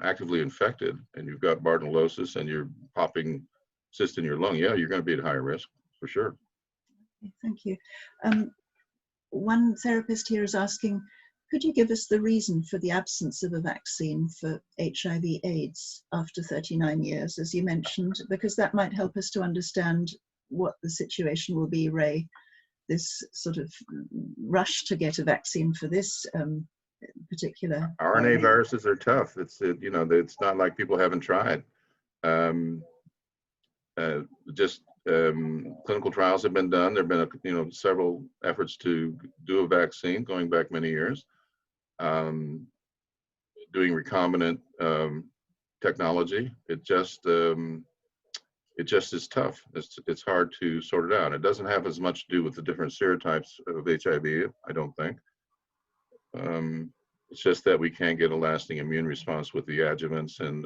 actively infected and you've got Borreliosis and you're popping cyst in your lung, yeah, you're going to be at higher risk for sure. Thank you. One therapist here is asking, could you give us the reason for the absence of a vaccine for HIV/AIDS after 39 years, as you mentioned, because that might help us to understand what the situation will be, Ray, this sort of rush to get a vaccine for this particular RNA viruses are tough. It's not like people haven't tried. Clinical trials have been done. There have been several efforts to do a vaccine going back many years. Doing recombinant technology, it just is tough. It's hard to sort it out. It doesn't have as much to do with the different serotypes of HIV, I don't think. It's just that we can't get a lasting immune response with the adjuvants and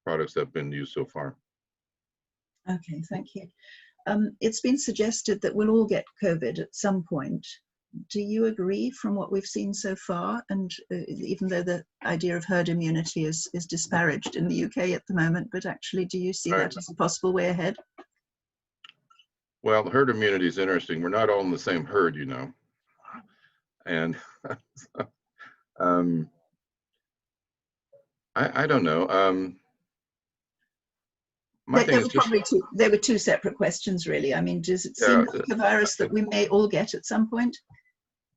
products that have been used so far. Okay, thank you. It's been suggested that we'll all get COVID at some point. Do you agree from what we've seen so far? And even though the idea of herd immunity is disparaged in the UK at the moment, but actually, do you see that as a possible way ahead? Well, herd immunity is interesting. We're not all in the same herd, and I don't know. There were two separate questions, really. I mean, does it seem like a virus that we may all get at some point?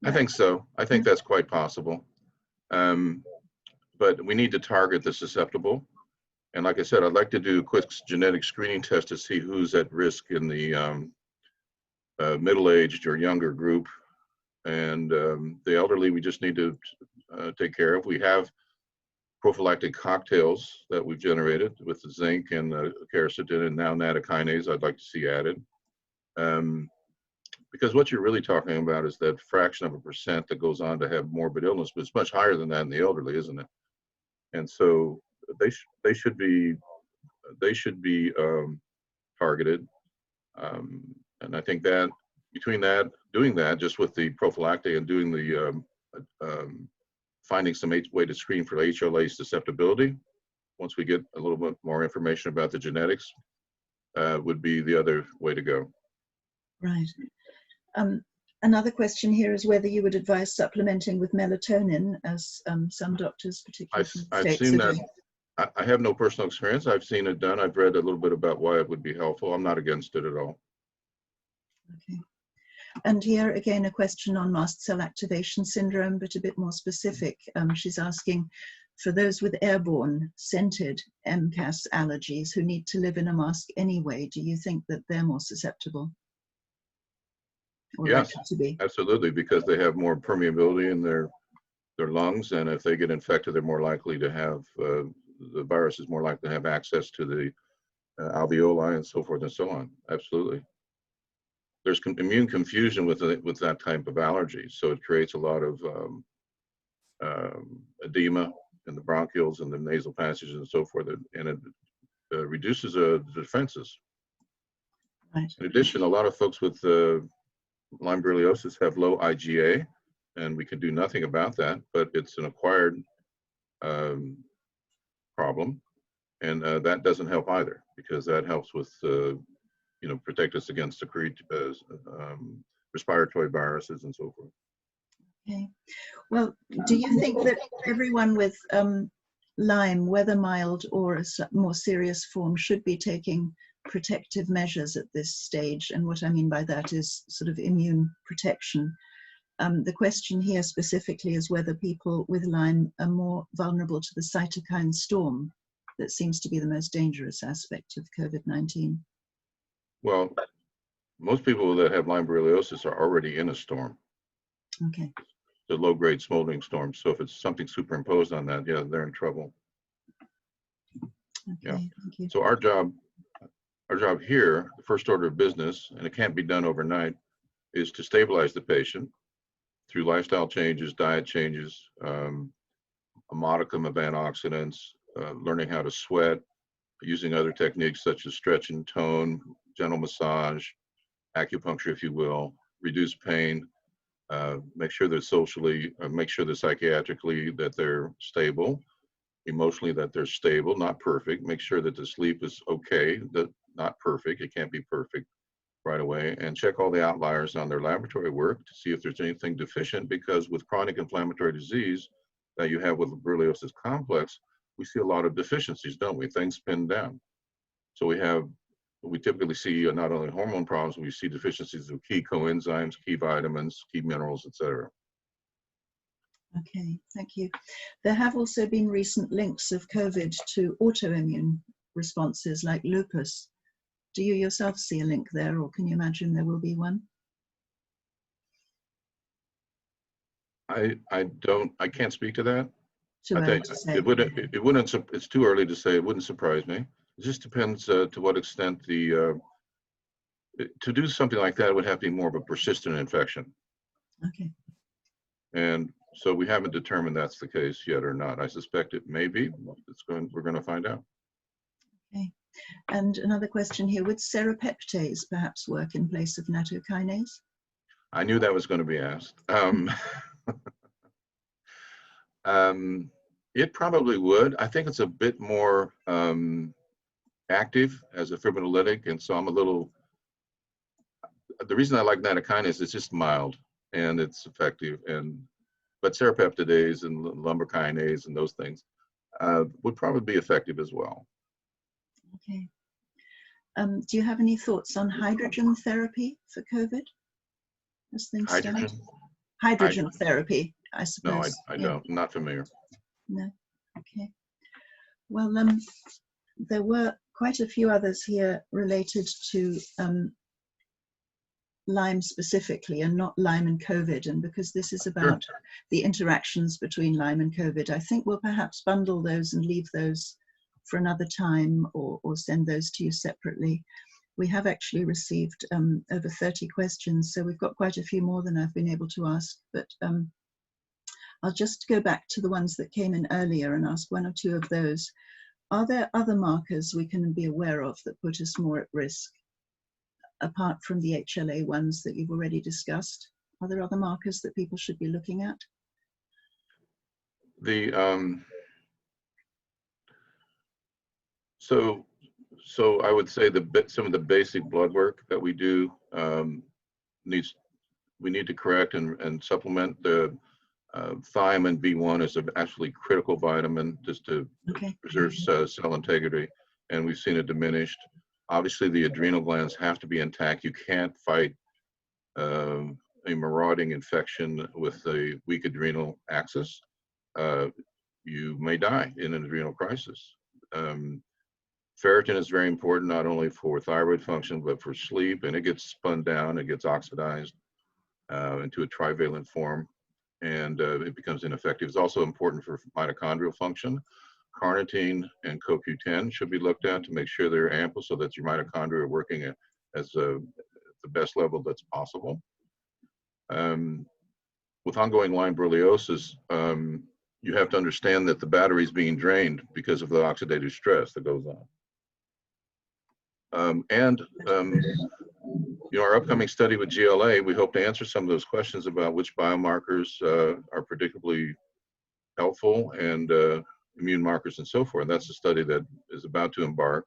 I think so. I think that's quite possible. But we need to target the susceptible. And like I said, I'd like to do a quick genetic screening test to see who's at risk in the middle-aged or younger group. And the elderly, we just need to take care of. We have prophylactic cocktails that we've generated with the zinc and the quercetin and now nattokinase I'd like to see added. Because what you're really talking about is that fraction of a percent that goes on to have morbid illness, but it's much higher than that in the elderly, isn't it? And so they should be targeted. And I think that between that, doing that just with the prophylactic and doing the finding some way to screen for HLA susceptibility, once we get a little bit more information about the genetics, would be the other way to go. Right. Another question here is whether you would advise supplementing with melatonin, as some doctors, particularly I've seen that. I have no personal experience. I've seen it done. I've read a little bit about why it would be helpful. I'm not against it at all. Okay. And here again, a question on mast cell activation syndrome, but a bit more specific. She's asking, for those with airborne scented MCAS allergies who need to live in a mask anyway, do you think that they're more susceptible? Or yes, to be? Absolutely, because they have more permeability in their lungs, and if they get infected, they're more likely to have, the virus is more likely to have access to the alveoli and so forth and so on. Absolutely. There's immune confusion with that type of allergy, so it creates a lot of edema in the bronchioles and the nasal passages and so forth, and it reduces the defenses. Right. In addition, a lot of folks with Lyme borreliosis have low IgA, and we can do nothing about that, but it's an acquired problem, and that doesn't help either, because that helps with protect us against the respiratory viruses and so forth. Okay. Well, do you think that everyone with Lyme, whether mild or a more serious form, should be taking protective measures at this stage? And what I mean by that is sort of immune protection. The question here specifically is whether people with Lyme are more vulnerable to the cytokine storm that seems to be the most dangerous aspect of COVID-19. Well, most people that have Lyme borreliosis are already in a storm. Okay. The low-grade smoldering storm. So if it's something superimposed on that, yeah, they're in trouble. Okay, Yeah. thank you. So our job here, the first order of business, and it can't be done overnight, is to stabilize the patient through lifestyle changes, diet changes, a modicum of antioxidants, learning how to sweat, using other techniques such as stretch and tone, gentle massage, acupuncture, if you will, reduce pain, make sure they're make sure they're psychiatrically that they're stable, emotionally that they're stable, not perfect, make sure that the sleep is okay, that not perfect, it can't be perfect right away, and check all the outliers on their laboratory work to see if there's anything deficient, because with chronic inflammatory disease that you have with the Borreliosis complex, we see a lot of deficiencies, don't we? Things spin down. So we typically see not only hormone problems, we see deficiencies of key coenzymes, key vitamins, key minerals, etc. Okay, thank you. There have also been recent links of COVID to autoimmune responses like lupus. Do you yourself see a link there, or can you imagine there will be one? I can't speak to that. Too I early think to say. it wouldn't, it's too early to say, it wouldn't surprise me. It just depends to what extent to do something like that, it would have to be more of a persistent infection. Okay. And so we haven't determined that's the case yet or not. I suspect it may be. We're going to find out. Okay. And another question here, would serrapeptase perhaps work in place of nattokinase? I knew that was going to be asked. It probably would. I think it's a bit more active as a fibrinolytic, and so I'm a little. The reason I like nattokinase is it's just mild and it's effective, but serrapeptidase and lumbrikinase and those things would probably be effective as well. Okay. Do you have any thoughts on hydrogen therapy for COVID as things stand? Hydrogen therapy, I suppose. No, I don't. I'm not familiar. No. Okay. Well, there were quite a few others here related to Lyme specifically, and not Lyme and COVID. And because this is about the interactions between Lyme and COVID, I think we'll perhaps bundle those and leave those for another time, or send those to you separately. We have actually received over 30 questions, so we've got quite a few more than I've been able to ask, but I'll just go back to the ones that came in earlier and ask one or two of those. Are there other markers we can be aware of that put us more at risk, apart from the HLA ones that you've already discussed? Are there other markers that people should be looking at? So I would say some of the basic blood work that we do we need to correct and supplement. The thiamine B1 is an absolutely critical vitamin just to preserve cell integrity, and we've seen it diminished. Obviously, the adrenal glands have to be intact. You can't fight a marauding infection with a weak adrenal axis. You may die in an adrenal crisis. Ferritin is very important, not only for thyroid function, but for sleep, and it gets spun down, it gets oxidized into a trivalent form, and it becomes ineffective. It's also important for mitochondrial function. Carnitine and CoQ10 should be looked at to make sure they're ample so that your mitochondria are working at the best level that's possible. With ongoing Lyme borreliosis, you have to understand that the battery is being drained because of the oxidative stress that goes on. Our upcoming study with GLA, we hope to answer some of those questions about which biomarkers are particularly helpful, and immune markers and so forth. That's a study that is about to embark,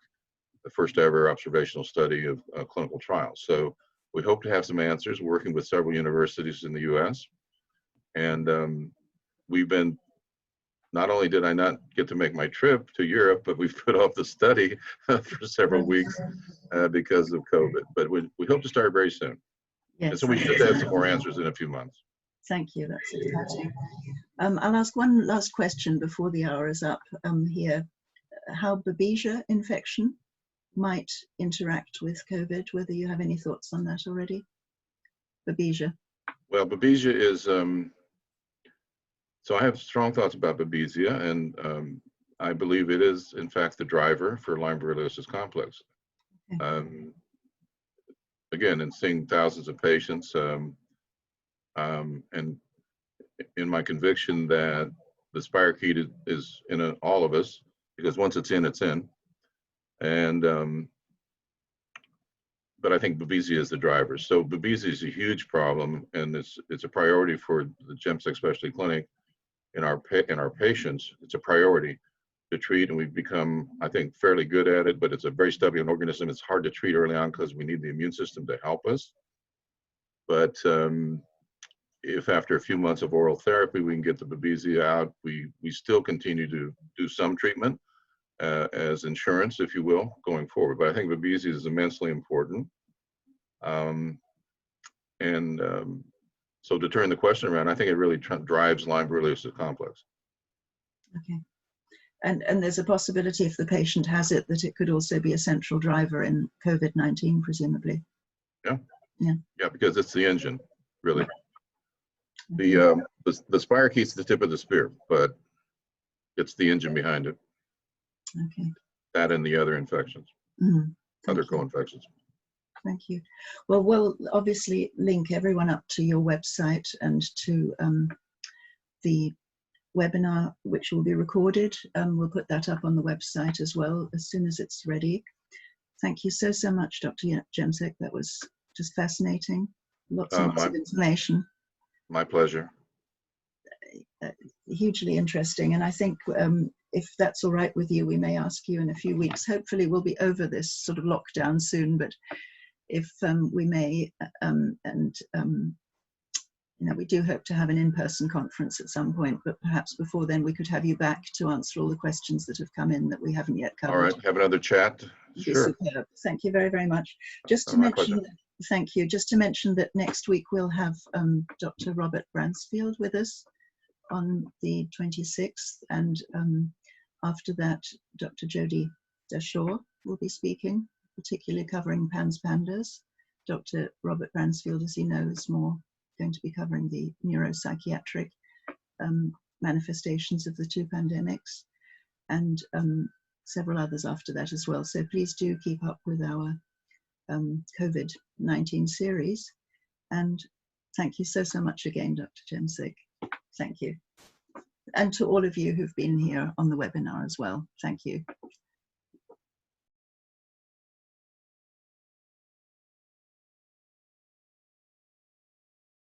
the first ever observational study of clinical trials. So we hope to have some answers, working with several universities in the US. And we've been, not only did I not get to make my trip to Europe, but we've put off the study for several weeks because of COVID. But we hope to start very soon. Yes. And so we should have some more answers in a few months. Thank you. That's exciting. I'll ask one last question before the hour is up here. How Babesia infection might interact with COVID, whether you have any thoughts on that already? Babesia. Well, Babesia is, so I have strong thoughts about Babesia, and I believe it is, in fact, the driver for Lyme Borreliosis complex. Okay. Again, in seeing thousands of patients, and in my conviction that the spirochete is in all of us, because once it's in, it's in. And but I think Babesia is the driver. So Babesia is a huge problem, and it's a priority for the Jemsek Specialty Clinic in our patients. It's a priority to treat, and we've become, I think, fairly good at it. But it's a very stubborn organism. It's hard to treat early on because we need the immune system to help us. But if after a few months of oral therapy we can get the Babesia out, we still continue to do some treatment as insurance, if you will, going forward. But I think Babesia is immensely important. So to turn the question around, I think it really drives Lyme Borreliosis complex. Okay. And there's a possibility, if the patient has it, that it could also be a central driver in COVID-19, presumably. Yeah. Yeah. Yeah, because it's the engine, really. The spirochete's the tip of the spear, but it's the engine behind it. Okay. That and the other infections, other co-infections. Thank you. Well, we'll obviously link everyone up to your website and to the webinar, which will be recorded. We'll put that up on the website as well as soon as it's ready. Thank you so much, Dr. Jemsek. That was just fascinating. Lots and lots of information. My pleasure. Hugely interesting. And I think if that's all right with you, we may ask you in a few weeks. Hopefully we'll be over this sort of lockdown soon, but if we may, you know, we do hope to have an in-person conference at some point, but perhaps before then we could have you back to answer all the questions that have come in that we haven't yet covered. All right, have another chat. Sure. Superb. Thank you very, very much. Just to mention, thank you. Just to mention that next week we'll have Dr. Robert Bransfield with us on the 26th, and after that, Dr. Jody Dashaw will be speaking, particularly covering PANS pandas. Dr. Robert Bransfield, as you know, is more going to be covering the neuropsychiatric manifestations of the two pandemics, and several others after that as well. So please do keep up with our COVID-19 series. And thank you so much again, Dr. Jemsek. Thank you. And to all of you who've been here on the webinar as well. Thank you.